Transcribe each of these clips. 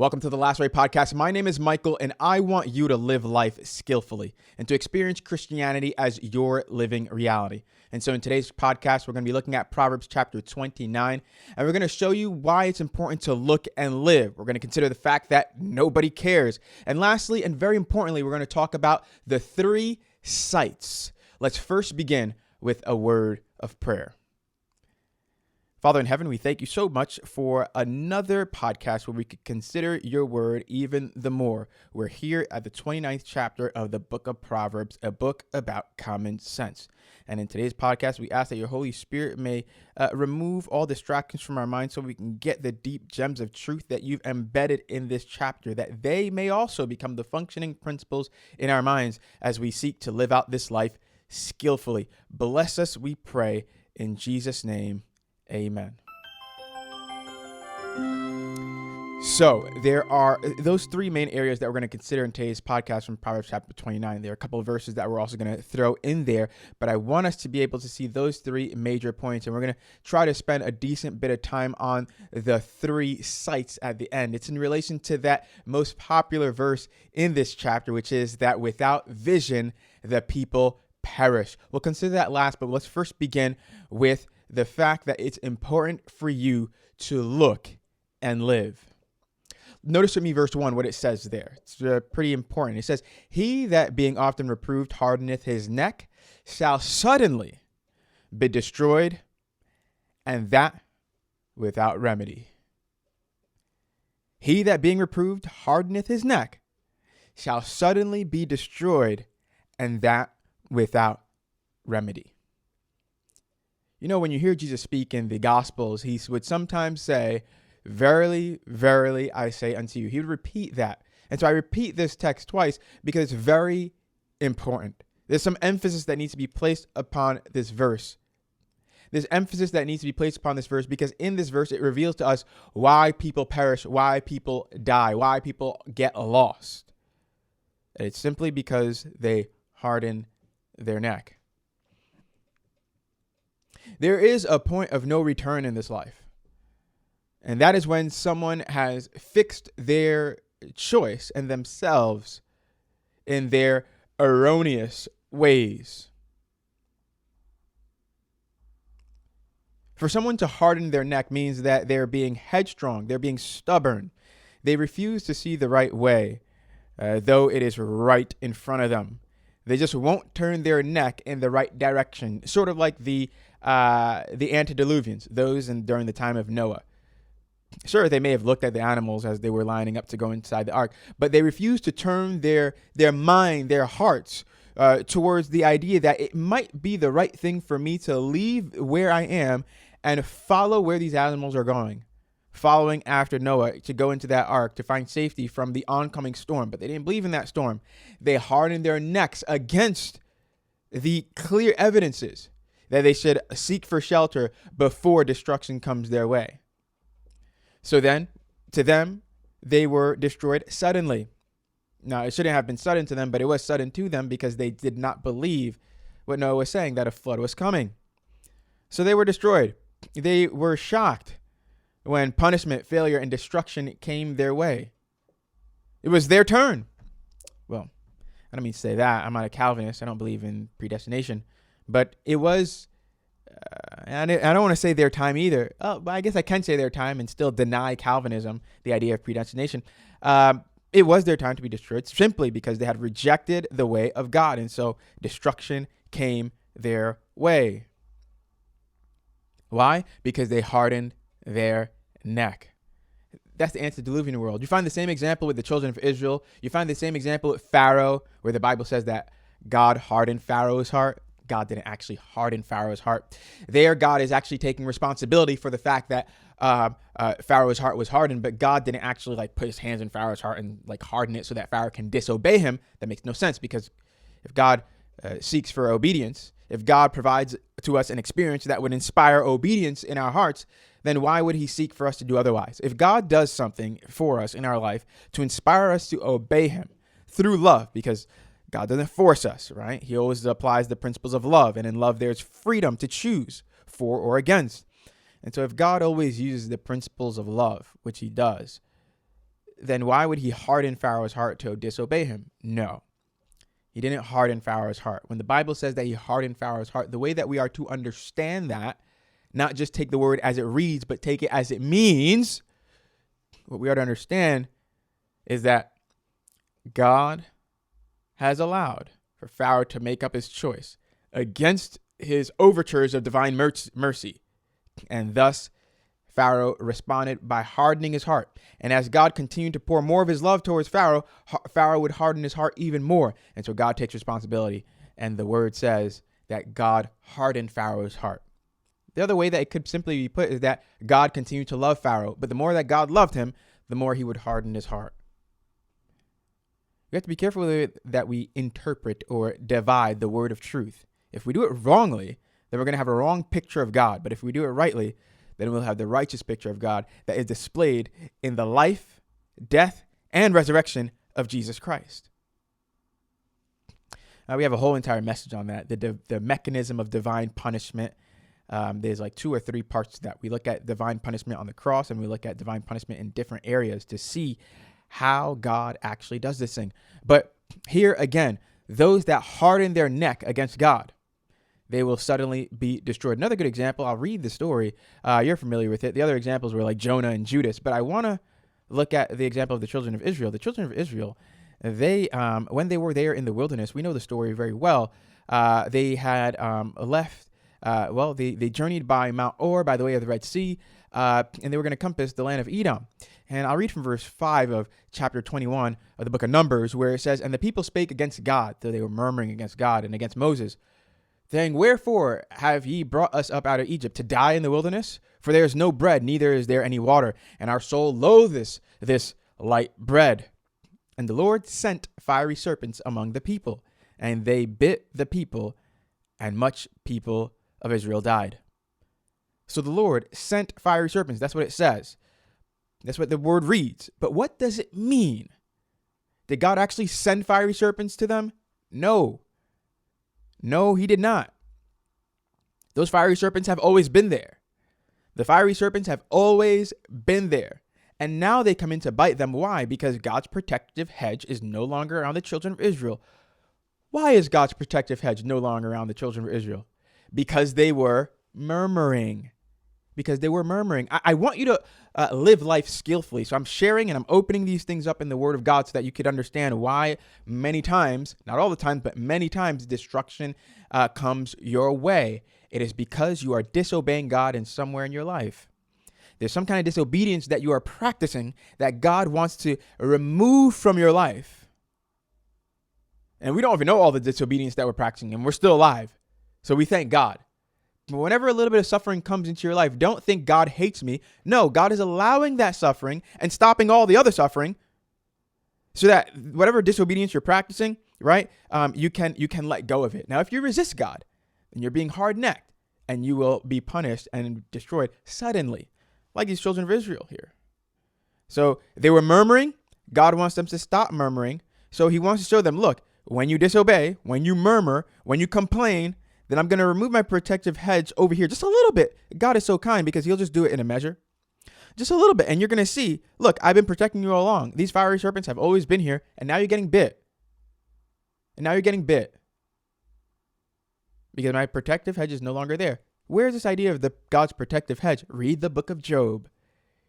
Welcome to the Last Ray podcast. My name is Michael, and I want you to live life skillfully and to experience Christianity as your living reality. And so in today's podcast, we're going to be looking at Proverbs chapter 29, and we're going to show you why it's important to look and live. We're going to consider the fact that nobody cares. And lastly, and very importantly, we're going to talk about the 3 sights. Let's first begin with a word of prayer. Father in heaven, we thank you so much for another podcast where we could consider your word even the more. We're here at the 29th chapter of the book of Proverbs, a book about common sense. And in today's podcast, we ask that your Holy Spirit may remove all distractions from our minds so we can get the deep gems of truth that you've embedded in this chapter, that they may also become the functioning principles in our minds as we seek to live out this life skillfully. Bless us, we pray, in Jesus' name. Amen. So there are those 3 main areas that we're going to consider in today's podcast from Proverbs chapter 29. There are a couple of verses that we're also going to throw in there, but I want us to be able to see those 3 major points, and we're going to try to spend a decent bit of time on the 3 sights at the end. It's in relation to that most popular verse in this chapter, which is that without vision, the people perish. We'll consider that last, but let's first begin with the fact that it's important for you to look and live. Notice with me verse 1, what it says there. It's pretty important. It says, "He that being often reproved hardeneth his neck shall suddenly be destroyed, and that without remedy." He that being reproved hardeneth his neck shall suddenly be destroyed, and that without remedy. You know, when you hear Jesus speak in the Gospels, he would sometimes say, "Verily, verily, I say unto you." He would repeat that. And so I repeat this text twice because it's very important. There's some emphasis that needs to be placed upon this verse. There's emphasis that needs to be placed upon this verse because in this verse, it reveals to us why people perish, why people die, why people get lost. And it's simply because they harden their neck. There is a point of no return in this life. And that is when someone has fixed their choice and themselves in their erroneous ways. For someone to harden their neck means that they're being headstrong, they're being stubborn. They refuse to see the right way, though it is right in front of them. They just won't turn their neck in the right direction, sort of like the antediluvians, those during the time of Noah. Sure, they may have looked at the animals as they were lining up to go inside the ark, but they refused to turn their mind, their hearts, towards the idea that it might be the right thing for me to leave where I am and follow where these animals are going, following after Noah to go into that ark to find safety from the oncoming storm. But they didn't believe in that storm. They hardened their necks against the clear evidences that they should seek for shelter before destruction comes their way. So then, to them, they were destroyed suddenly. Now, it shouldn't have been sudden to them, but it was sudden to them because they did not believe what Noah was saying, that a flood was coming. So they were destroyed. They were shocked when punishment, failure, and destruction came their way. It was their turn. Well, I don't mean to say that. I'm not a Calvinist. I don't believe in predestination. But it was, and I don't want to say their time either. Oh, but I guess I can say their time and still deny Calvinism, the idea of predestination. It was their time to be destroyed simply because they had rejected the way of God. And so destruction came their way. Why? Because they hardened their neck. That's the antediluvian world. You find the same example with the children of Israel. You find the same example with Pharaoh, where the Bible says that God hardened Pharaoh's heart. God didn't actually harden Pharaoh's heart. There, God is actually taking responsibility for the fact that Pharaoh's heart was hardened, but God didn't actually put his hands in Pharaoh's heart and harden it so that Pharaoh can disobey him. That makes no sense, because if God seeks for obedience, if God provides to us an experience that would inspire obedience in our hearts, then why would he seek for us to do otherwise? If God does something for us in our life to inspire us to obey him through love, because God doesn't force us, right? He always applies the principles of love. And in love, there's freedom to choose for or against. And so if God always uses the principles of love, which he does, then why would he harden Pharaoh's heart to disobey him? No, he didn't harden Pharaoh's heart. When the Bible says that he hardened Pharaoh's heart, the way that we are to understand that, not just take the word as it reads, but take it as it means, what we are to understand is that God has allowed for Pharaoh to make up his choice against his overtures of divine mercy. And thus, Pharaoh responded by hardening his heart. And as God continued to pour more of his love towards Pharaoh, Pharaoh would harden his heart even more. And so God takes responsibility. And the word says that God hardened Pharaoh's heart. The other way that it could simply be put is that God continued to love Pharaoh. But the more that God loved him, the more he would harden his heart. We have to be careful that we interpret or divide the word of truth. If we do it wrongly, then we're going to have a wrong picture of God. But if we do it rightly, then we'll have the righteous picture of God that is displayed in the life, death, and resurrection of Jesus Christ. We have a whole entire message on that, the mechanism of divine punishment. There's like 2 or 3 parts to that. We look at divine punishment on the cross, and we look at divine punishment in different areas to see how God actually does this thing. But here again, those that harden their neck against God, they will suddenly be destroyed. Another good example, I'll read the story. You're familiar with it. The other examples were like Jonah and Judas, but I want to look at the example of the children of Israel. The children of Israel, they when they were there in the wilderness, we know the story very well. They had left. They journeyed by Mount Or by the way of the Red Sea, and they were going to compass the land of Edom. And I'll read from verse 5 of chapter 21 of the book of Numbers, where it says, "And the people spake against God," so they were murmuring against God and against Moses, saying, "Wherefore have ye brought us up out of Egypt to die in the wilderness? For there is no bread, neither is there any water, and our soul loatheth this light bread." And the Lord sent fiery serpents among the people, and they bit the people, and much people of Israel died. So the Lord sent fiery serpents. That's what it says. That's what the word reads. But what does it mean? Did God actually send fiery serpents to them? No. No, he did not. Those fiery serpents have always been there. The fiery serpents have always been there. And now they come in to bite them. Why? Because God's protective hedge is no longer around the children of Israel. Why is God's protective hedge no longer around the children of Israel? Because they were murmuring. I want you to live life skillfully. So I'm sharing and I'm opening these things up in the word of God so that you could understand why many times, not all the time, but many times destruction comes your way. It is because you are disobeying God in somewhere in your life. There's some kind of disobedience that you are practicing that God wants to remove from your life. And we don't even know all the disobedience that we're practicing, and we're still alive. So we thank God. But whenever a little bit of suffering comes into your life, don't think God hates me. No, God is allowing that suffering and stopping all the other suffering so that whatever disobedience you're practicing, right, you can let go of it. Now, if you resist God, then you're being hard-necked and you will be punished and destroyed suddenly, like these children of Israel here. So they were murmuring. God wants them to stop murmuring. So he wants to show them, look, when you disobey, when you murmur, when you complain, then I'm going to remove my protective hedge over here just a little bit. God is so kind because he'll just do it in a measure. Just a little bit. And you're going to see, look, I've been protecting you all along. These fiery serpents have always been here. And now you're getting bit. Because my protective hedge is no longer there. Where's this idea of God's protective hedge? Read the book of Job.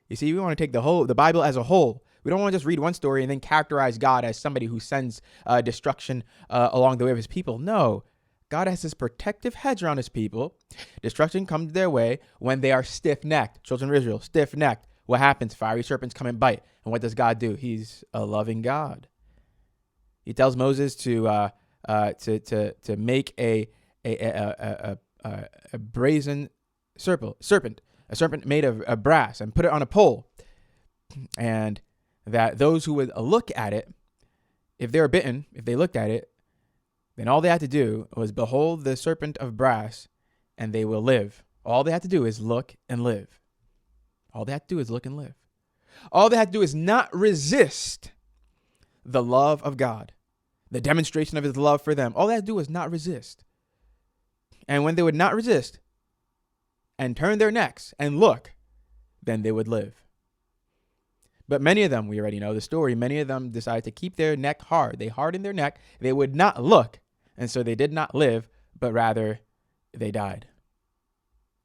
You see, we want to take the Bible as a whole. We don't want to just read one story and then characterize God as somebody who sends destruction along the way of his people. No. God has this protective hedge around his people. Destruction comes their way when they are stiff-necked. Children of Israel, stiff-necked. What happens? Fiery serpents come and bite. And what does God do? He's a loving God. He tells Moses to make a brazen serpent, a serpent made of brass, and put it on a pole. And that those who would look at it, if they were bitten, if they looked at it, then all they had to do was behold the serpent of brass, and they will live. All they had to do is look and live. All they had to do is look and live. All they had to do is not resist the love of God, the demonstration of his love for them. All they had to do was not resist. And when they would not resist and turn their necks and look, then they would live. But many of them, we already know the story, many of them decided to keep their neck hard. They hardened their neck. They would not look. And so they did not live, but rather they died.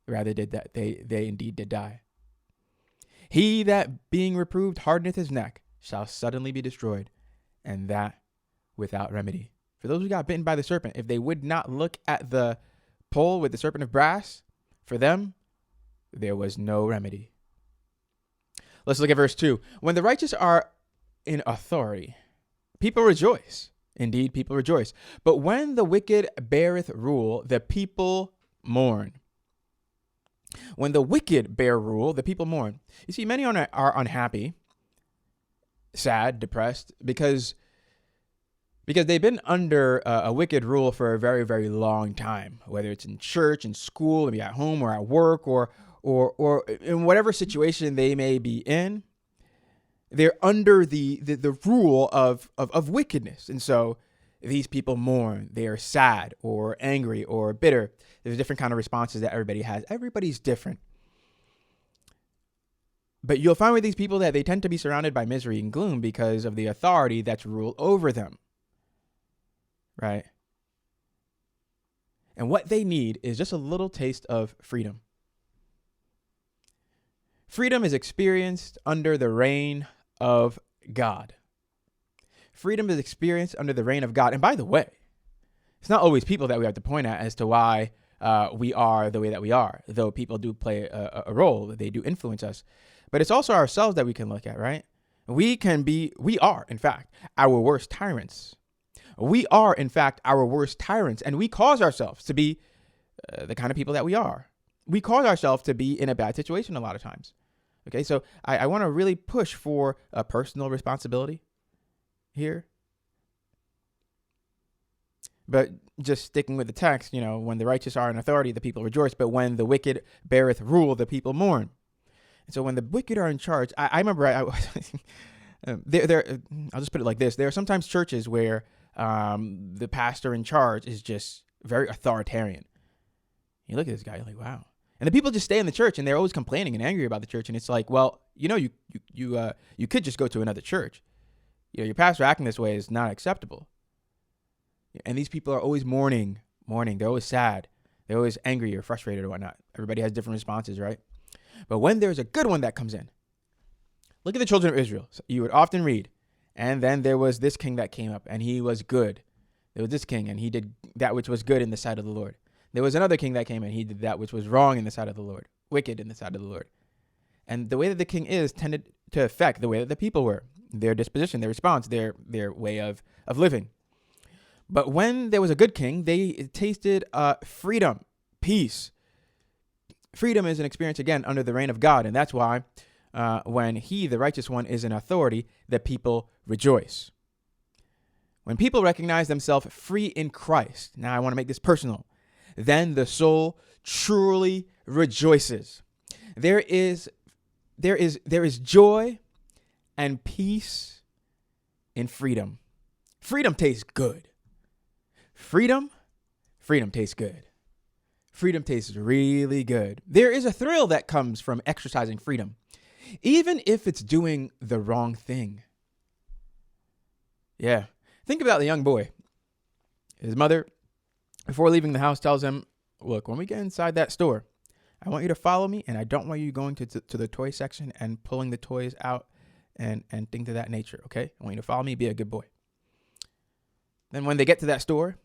Rather did that. They indeed did die. He that being reproved hardeneth his neck shall suddenly be destroyed, and that without remedy. For those who got bitten by the serpent, if they would not look at the pole with the serpent of brass, for them, there was no remedy. Let's look at verse 2. When the righteous are in authority, people rejoice. Indeed, people rejoice. But when the wicked beareth rule, the people mourn. When the wicked bear rule, the people mourn. You see, many are unhappy, sad, depressed, because they've been under a wicked rule for a very, very long time, whether it's in church, in school, maybe at home or at work, or in whatever situation they may be in. They're under the rule of wickedness. And so these people mourn. They are sad or angry or bitter. There's different kind of responses that everybody has. Everybody's different. But you'll find with these people that they tend to be surrounded by misery and gloom because of the authority that's ruled over them. Right? And what they need is just a little taste of freedom. Freedom is experienced under the reign of God. Freedom is experienced under the reign of God. And by the way, it's not always people that we have to point at as to why we are the way that we are, though people do play a role. They do influence us. But it's also ourselves that we can look at, right? We are, in fact, our worst tyrants. We are, in fact, our worst tyrants, and we cause ourselves to be the kind of people that we are. We cause ourselves to be in a bad situation a lot of times. Okay, so I want to really push for a personal responsibility here. But just sticking with the text, when the righteous are in authority, the people rejoice. But when the wicked beareth rule, the people mourn. And so when the wicked are in charge, I remember I'll just put it like this. There are sometimes churches where the pastor in charge is just very authoritarian. You look at this guy, you're like, wow. And the people just stay in the church and they're always complaining and angry about the church. And it's like, well, you could just go to another church. Your pastor acting this way is not acceptable. And these people are always mourning. They're always sad. They're always angry or frustrated or whatnot. Everybody has different responses, right? But when there's a good one that comes in, look at the children of Israel. So you would often read, and then there was this king that came up and he was good. There was this king and he did that which was good in the sight of the Lord. There was another king that came and he did that which was wrong in the sight of the Lord, wicked in the sight of the Lord. And the way that the king is tended to affect the way that the people were, their disposition, their response, their way of living. But when there was a good king, they tasted freedom, peace. Freedom is an experience, again, under the reign of God. And that's why when he, the righteous one, is in authority, the people rejoice. When people recognize themselves free in Christ, now I want to make this personal, then the soul truly rejoices. There is joy and peace in freedom. Freedom tastes good. Freedom tastes good. Freedom tastes really good. There is a thrill that comes from exercising freedom, even if it's doing the wrong thing. Yeah. Think about the young boy. His mother, before leaving the house, tells him, look, when we get inside that store, I want you to follow me, and I don't want you going to the toy section and pulling the toys out and things of that nature, okay? I want you to follow me, be a good boy. Then when they get to that store,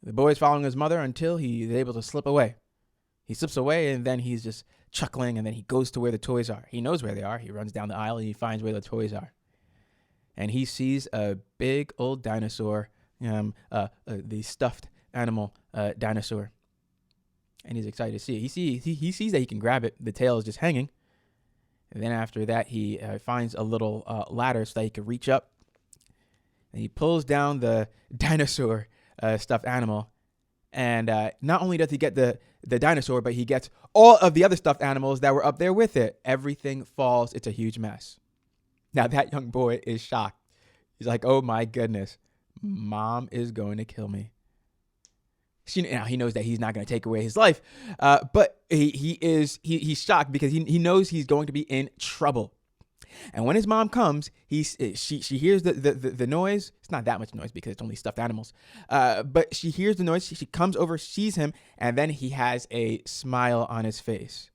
the boy is following his mother until he is able to slip away. He slips away, and then he's just chuckling, and then he goes to where the toys are. He knows where they are. He runs down the aisle, and he finds where the toys are. And he sees a big old dinosaur, the stuffed animal dinosaur. And he's excited to see it. He sees that he can grab it. The tail is just hanging. And then after that, he finds a little ladder so that he can reach up. And he pulls down the dinosaur stuffed animal. And not only does he get the dinosaur, but he gets all of the other stuffed animals that were up there with it. Everything falls. It's a huge mess. Now, that young boy is shocked. He's like, oh, my goodness. Mom is going to kill me. Now, he knows that he's not going to take away his life. But he's shocked because he knows he's going to be in trouble. And when his mom comes, she hears the noise. It's not that much noise because it's only stuffed animals. But she hears the noise. She comes over, sees him, and then he has a smile on his face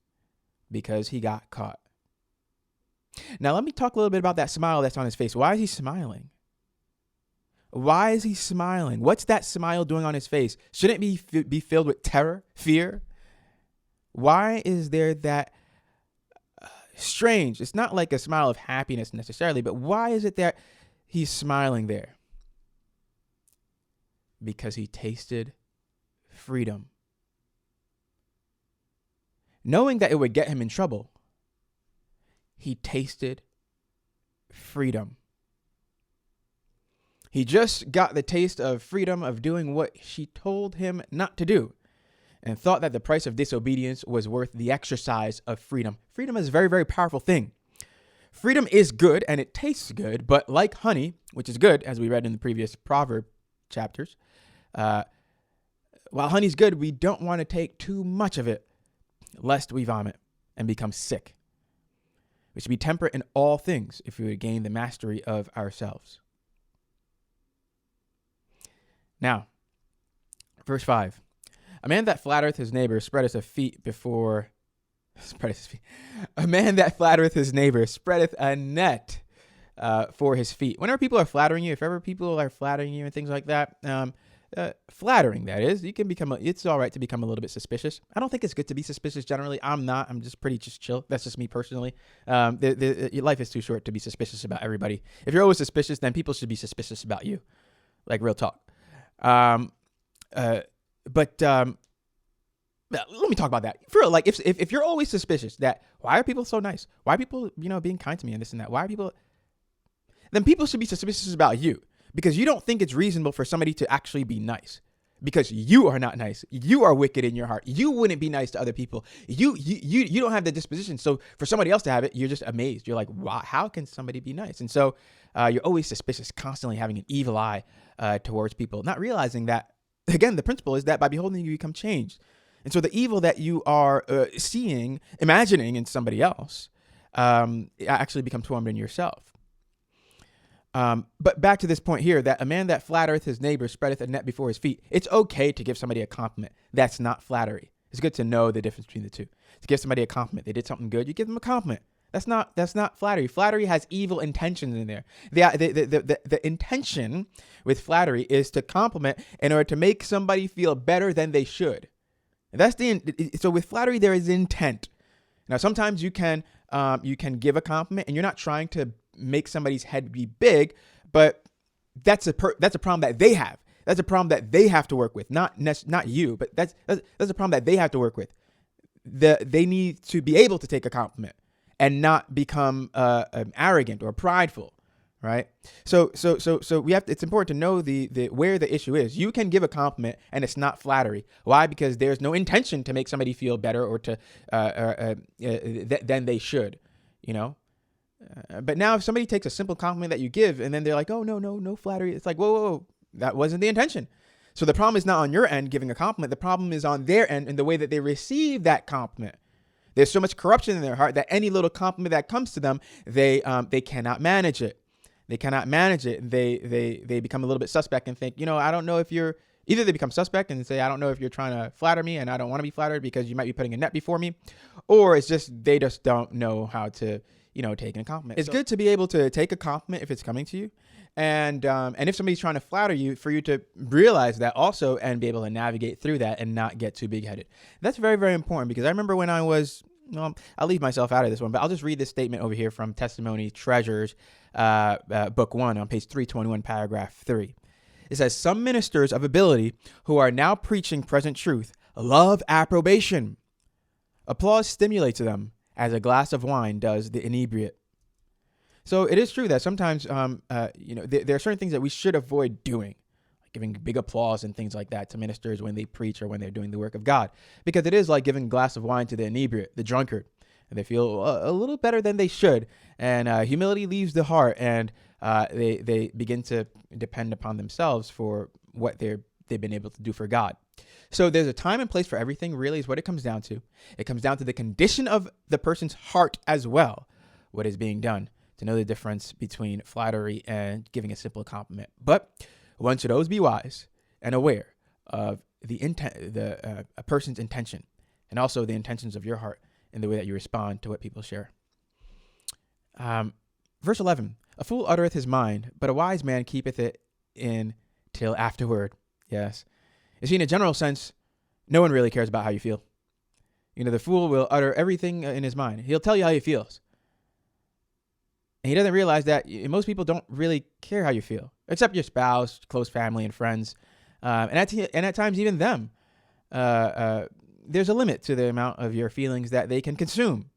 because he got caught. Now, let me talk a little bit about that smile that's on his face. Why is he smiling? Why is he smiling? What's that smile doing on his face? Shouldn't it be filled with terror, fear? Why is there that strange? It's not like a smile of happiness necessarily, but why is it that he's smiling there? Because he tasted freedom. Knowing that it would get him in trouble, he tasted freedom. He just got the taste of freedom of doing what she told him not to do, and thought that the price of disobedience was worth the exercise of freedom. Freedom is a very, very powerful thing. Freedom is good and it tastes good, but like honey, which is good, as we read in the previous proverb chapters, while honey's good, we don't want to take too much of it, lest we vomit and become sick. We should be temperate in all things if we would gain the mastery of ourselves. Now, verse 5. A man that flattereth his neighbor spreadeth a feet before... A man that flattereth his neighbor spreadeth a net for his feet. Whenever people are flattering you, if ever people are flattering you and things like that, flattering, that is, you can become, it's all right to become a little bit suspicious. I don't think it's good to be suspicious generally. I'm not. I'm just pretty chill. That's just me personally. Your life is too short to be suspicious about everybody. If you're always suspicious, then people should be suspicious about you. Like real talk. But let me talk about that. For like, if you're always suspicious that why are people so nice? Why are people, being kind to me and this and that? Why are people? Then people should be suspicious about you because you don't think it's reasonable for somebody to actually be nice because you are not nice. You are wicked in your heart. You wouldn't be nice to other people. You don't have the disposition. So for somebody else to have it, you're just amazed. You're like, wow, how can somebody be nice? And so you're always suspicious, constantly having an evil eye towards people, not realizing that, again, the principle is that by beholding you become changed. And so the evil that you are imagining in somebody else, actually becomes formed in yourself. But back to this point here, that a man that flattereth his neighbor spreadeth a net before his feet. It's okay to give somebody a compliment. That's not flattery. It's good to know the difference between the two. To give somebody a compliment, they did something good, you give them a compliment. That's not flattery. Flattery has evil intentions in there. The intention with flattery is to compliment in order to make somebody feel better than they should. So with flattery, there is intent. Now, sometimes you can give a compliment and you're not trying to make somebody's head be big, but that's a problem that they have. That's a problem that they have to work with, not you, but that's a problem that they have to work with. They need to be able to take a compliment and not become arrogant or prideful. Right. So we have to, it's important to know the where the issue is. You can give a compliment and it's not flattery. Why? Because there's no intention to make somebody feel better or to than they should, But now if somebody takes a simple compliment that you give and then they're like, oh, no flattery. It's like, whoa, that wasn't the intention. So the problem is not on your end giving a compliment. The problem is on their end in the way that they receive that compliment. There's so much corruption in their heart that any little compliment that comes to them, they cannot manage it. They cannot manage it. They become a little bit suspect and think, I don't know if you're, either they become suspect and say, I don't know if you're trying to flatter me and I don't want to be flattered because you might be putting a net before me, or it's just, they just don't know how to, take a compliment. It's good to be able to take a compliment if it's coming to you. And if somebody's trying to flatter you, for you to realize that also and be able to navigate through that and not get too big-headed. That's very, very important because I remember when I was, I'll leave myself out of this one, but I'll just read this statement over here from Testimony Treasures, book 1 on page 321, paragraph 3. It says, some ministers of ability who are now preaching present truth love approbation. Applause stimulates them as a glass of wine does the inebriate. So it is true that sometimes, there are certain things that we should avoid doing, like giving big applause and things like that to ministers when they preach or when they're doing the work of God, because it is like giving a glass of wine to the inebriate, the drunkard, and they feel a little better than they should. And humility leaves the heart, and they begin to depend upon themselves for what they've been able to do for God. So there's a time and place for everything, really, is what it comes down to. It comes down to the condition of the person's heart as well, what is being done to know the difference between flattery and giving a simple compliment. But one should always be wise and aware of the intent, a person's intention, and also the intentions of your heart in the way that you respond to what people share. Verse 11, a fool uttereth his mind, but a wise man keepeth it in till afterward. Yes. You see, in a general sense, no one really cares about how you feel. The fool will utter everything in his mind. He'll tell you how he feels. And he doesn't realize that most people don't really care how you feel, except your spouse, close family, and friends. And at times, even them. There's a limit to the amount of your feelings that they can consume.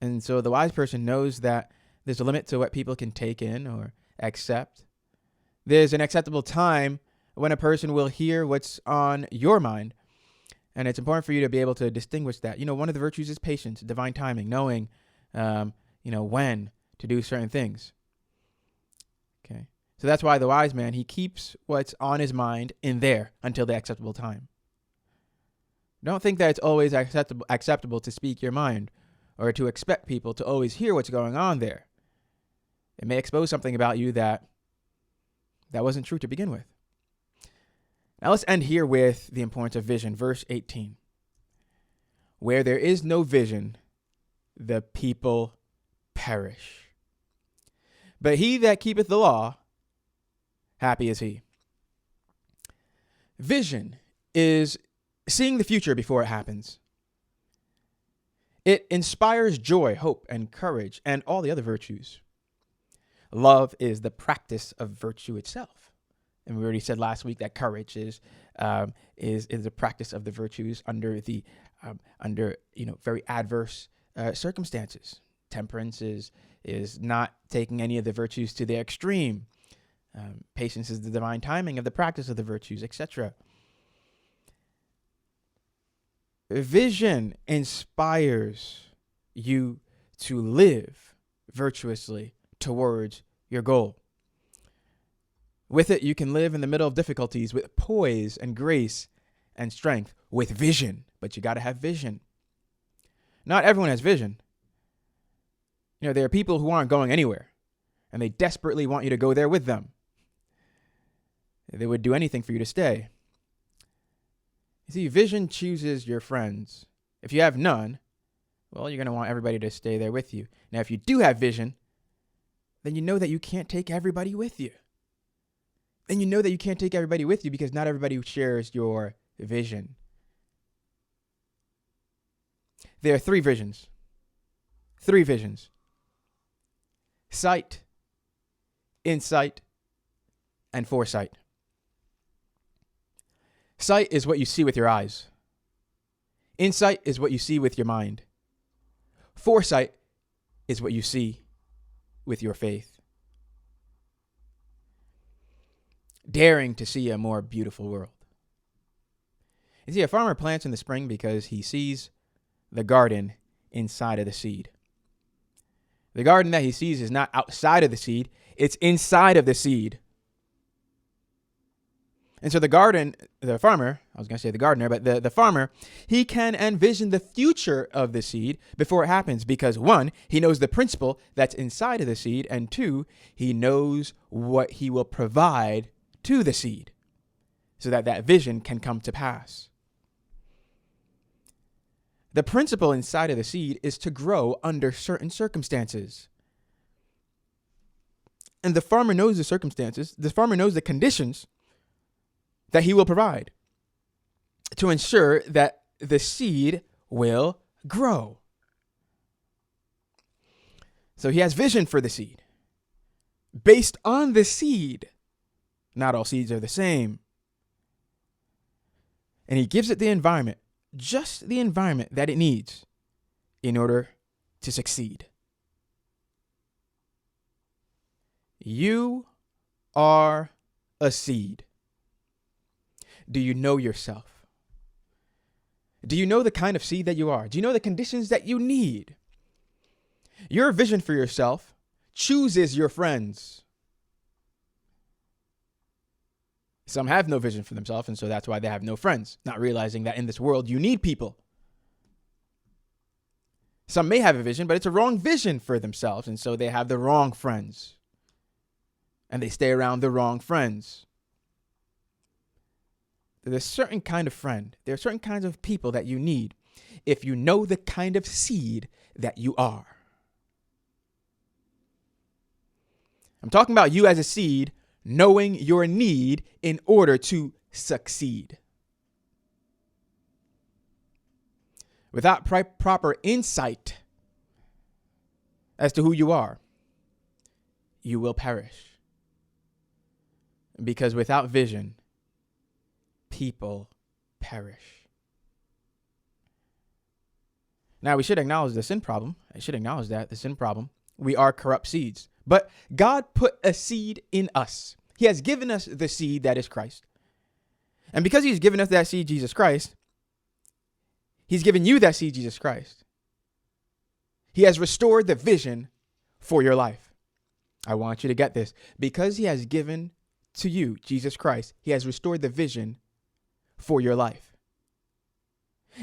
And so the wise person knows that there's a limit to what people can take in or accept. There's an acceptable time when a person will hear what's on your mind. And it's important for you to be able to distinguish that. One of the virtues is patience, divine timing, knowing, when to do certain things. Okay. So that's why the wise man, he keeps what's on his mind in there until the acceptable time. Don't think that it's always acceptable to speak your mind or to expect people to always hear what's going on there. It may expose something about you that wasn't true to begin with. Now let's end here with the importance of vision. Verse 18. Where there is no vision, the people perish. But he that keepeth the law, happy is he. Vision is seeing the future before it happens. It inspires joy, hope, and courage, and all the other virtues. Love is the practice of virtue itself. And we already said last week that courage is the practice of the virtues under very adverse circumstances. Temperance is not taking any of the virtues to the extreme. Patience is the divine timing of the practice of the virtues, etc. Vision inspires you to live virtuously towards your goal. With it, you can live in the middle of difficulties with poise and grace and strength, with vision. But you got to have vision. Not everyone has vision. There are people who aren't going anywhere, and they desperately want you to go there with them. They would do anything for you to stay. You see, vision chooses your friends. If you have none, well, you're going to want everybody to stay there with you. Now, if you do have vision, then you know that you can't take everybody with you. And you know that you can't take everybody with you because not everybody shares your vision. There are three visions. Three visions. Sight, insight, and foresight. Sight is what you see with your eyes. Insight is what you see with your mind. Foresight is what you see with your faith. Daring to see a more beautiful world. You see, a farmer plants in the spring because he sees the garden inside of the seed. The garden that he sees is not outside of the seed, it's inside of the seed. And so the farmer, he can envision the future of the seed before it happens because, one, he knows the principle that's inside of the seed, and two, he knows what he will provide to the seed so that that vision can come to pass. The principle inside of the seed is to grow under certain circumstances. And the farmer knows the circumstances, the farmer knows the conditions that he will provide to ensure that the seed will grow. So he has vision for the seed. Based on the seed, not all seeds are the same. And he gives it the environment, just the environment that it needs in order to succeed. You are a seed. Do you know yourself? Do you know the kind of seed that you are? Do you know the conditions that you need? Your vision for yourself chooses your friends. Some have no vision for themselves, and so that's why they have no friends, not realizing that in this world you need people. Some may have a vision, but it's a wrong vision for themselves. And so they have the wrong friends. And they stay around the wrong friends. There's a certain kind of friend. There are certain kinds of people that you need if you know the kind of seed that you are. I'm talking about you as a seed, knowing your need in order to succeed. Without proper insight as to who you are, you will perish. Because without vision, people perish. Now, we should acknowledge the sin problem. I should acknowledge that, the sin problem. We are corrupt seeds. But God put a seed in us. He has given us the seed that is Christ. And because he's given us that seed, Jesus Christ, he's given you that seed, Jesus Christ. He has restored the vision for your life. I want you to get this. Because he has given to you, Jesus Christ, he has restored the vision for your life.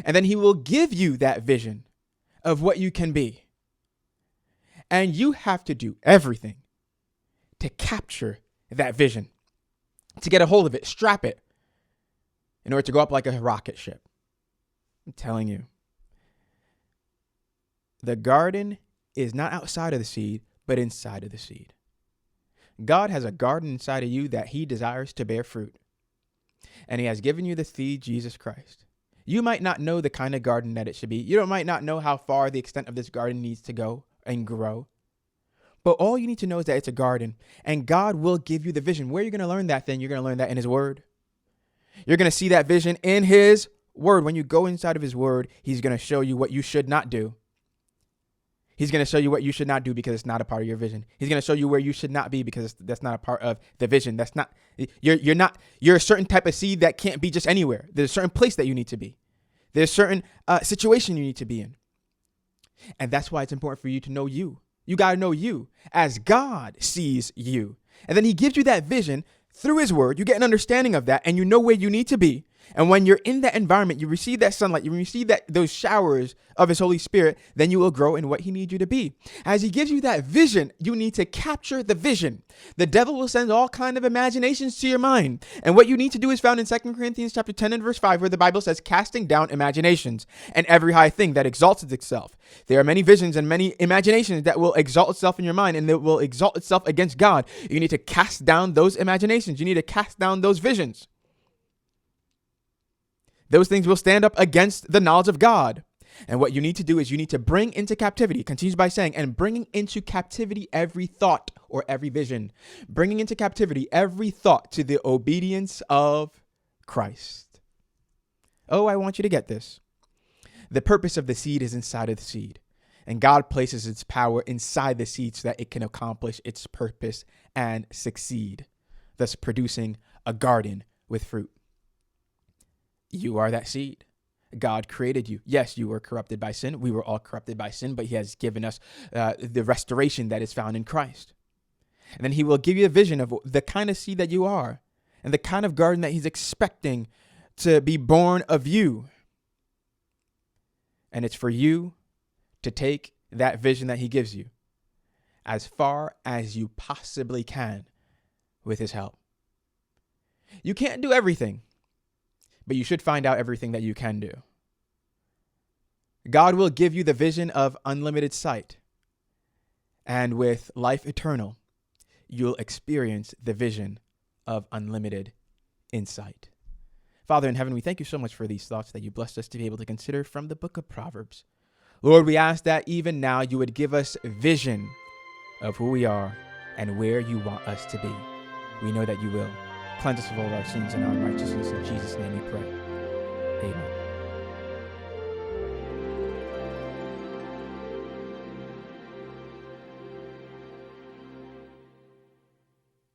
And then he will give you that vision of what you can be. And you have to do everything to capture that vision, to get a hold of it, strap it, in order to go up like a rocket ship. I'm telling you. The garden is not outside of the seed, but inside of the seed. God has a garden inside of you that he desires to bear fruit. And he has given you the seed, Jesus Christ. You might not know the kind of garden that it should be. You might not know how far the extent of this garden needs to go and grow. But all you need to know is that it's a garden, and God will give you the vision. Where are you going to learn that then? You're going to learn that in his word. You're going to see that vision in his word. When you go inside of his word, he's going to show you what you should not do. He's going to show you what you should not do because it's not a part of your vision. He's going to show you where you should not be because that's not a part of the vision. That's not, you're a certain type of seed that can't be just anywhere. There's a certain place that you need to be. There's a certain situation you need to be in. And that's why it's important for you to know you. You got to know you as God sees you. And then he gives you that vision through his word. You get an understanding of that and you know where you need to be. And when you're in that environment, you receive that sunlight, you receive those showers of his Holy Spirit, then you will grow in what he needs you to be. As he gives you that vision, you need to capture the vision. The devil will send all kinds of imaginations to your mind. And what you need to do is found in 2 Corinthians chapter 10 and verse 5, where the Bible says, casting down imaginations and every high thing that exalts itself. There are many visions and many imaginations that will exalt itself in your mind and that will exalt itself against God. You need to cast down those imaginations. You need to cast down those visions. Those things will stand up against the knowledge of God. And what you need to do is you need to bring into captivity, continues by saying, and bringing into captivity every thought or every vision, bringing into captivity every thought to the obedience of Christ. Oh, I want you to get this. The purpose of the seed is inside of the seed. And God places its power inside the seed so that it can accomplish its purpose and succeed, thus producing a garden with fruit. You are that seed. God created you. Yes, you were corrupted by sin. We were all corrupted by sin, but he has given us the restoration that is found in Christ. And then he will give you a vision of the kind of seed that you are and the kind of garden that he's expecting to be born of you. And it's for you to take that vision that he gives you as far as you possibly can with his help. You can't do everything, but you should find out everything that you can do. God will give you the vision of unlimited sight. And with life eternal, you'll experience the vision of unlimited insight. Father in heaven, we thank you so much for these thoughts that you blessed us to be able to consider from the book of Proverbs. Lord, we ask that even now you would give us vision of who we are and where you want us to be. We know that you will. Cleanse us of all our sins and our unrighteousness. In Jesus' name we pray. Amen.